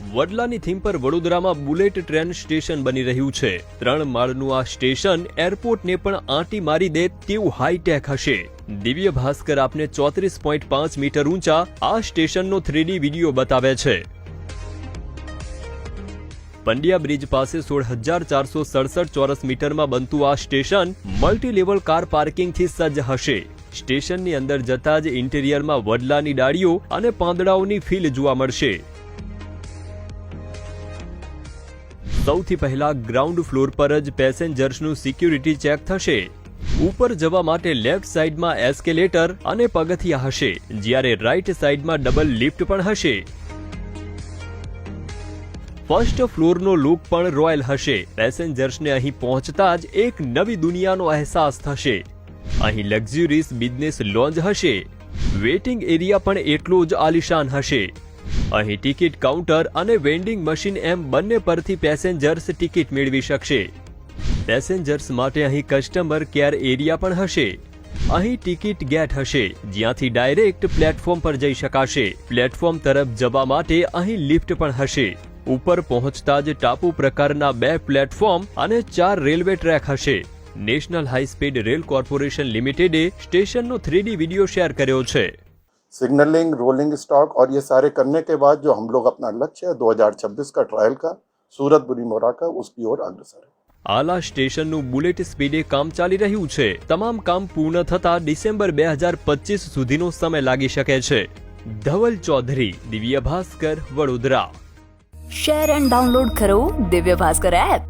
વડલાની theme પર વડોદરામાં bullet train station બની રહ્યું છે। 3 માળનું આ સ્ટેશન એરપોર્ટને પણ આંટી મારી દે તેવું હાઈટેક હશે। દિવ્ય ભાસ્કર આપને 34.5 મીટર ઊંચા આ સ્ટેશનનો 3D વિડીયો બતાવે છે। પંડ્યા બ્રિજ પાસે 16,467 ચોરસ મીટરમાં બનતું આ સ્ટેશન મલ્ટી લેવલ કાર પાર્કિંગથી સજ્જ હશે। સ્ટેશનની અંદર જતા જ ઇન્ટિરિયરમાં વડલાની ડાળીઓ અને પાંદડાઓની ફીલ જોવા મળશે। સૌથી પહેલા ગ્રાઉન્ડ ફ્લોર પર જ પેસેન્જર્સનું સિક્યુરિટી ચેક થશે। ઉપર જવા માટે લેફ્ટ સાઈડમાં એસ્કેલેટર અને પગથિયા હશે, જ્યારે રાઈટ સાઈડમાં ડબલ લિફ્ટ પણ હશે। ફર્સ્ટ ફ્લોરનો લુક પણ રોયલ હશે। પેસેન્જર્સને અહીં પહોંચતા જ એક નવી દુનિયાનો અહેસાસ થશે। અહીં લક્ઝુરિયસ બિઝનેસ લોન્જ હશે। વેઇટિંગ એરિયા પણ એટલો જ આલિશાન હશે। અહીં ટિકિટ કાઉન્ટર અને વેન્ડિંગ મશીન એમ બંને પરથી પેસેન્જર્સ ટિકિટ મેળવી શકશે। પેસેન્જર્સ માટે અહીં કસ્ટમર કેર એરિયા પણ હશે। અહીં ટિકિટ ગેટ હશે, જ્યાંથી ડાયરેક્ટ પ્લેટફોર્મ પર જઈ શકાશે। પ્લેટફોર્મ તરફ જવા માટે અહીં લિફ્ટ પણ હશે। ઉપર પહોંચતા જ ટાપુ પ્રકારના 2 પ્લેટફોર્મ અને 4 રેલવે ટ્રેક હશે। National high speed rail corporation लिमिटेडे स्टेशन नो 3D वीडियो शेयर કર્યો છે। सिग्नलिंग, रोलिंग स्टॉक और ये सारे करने के बाद जो हम लोग अपना लक्ष्य है 2026 का ट्रायल का सूरत बुरीमोरा का, उसकी ओर अग्रसर है। आला स्टेशन નું બુલેટ સ્પીડે કામ ચાલી રહ્યું છે। તમામ કામ પૂર્ણ થતા ડિસેમ્બર 2025 સુધીનો સમય લાગી શકે છે। Dhaval Chaudhary, Divya Bhaskar, Vadodara. Share and download કરો દિવ્ય ભાસ્કર એપ।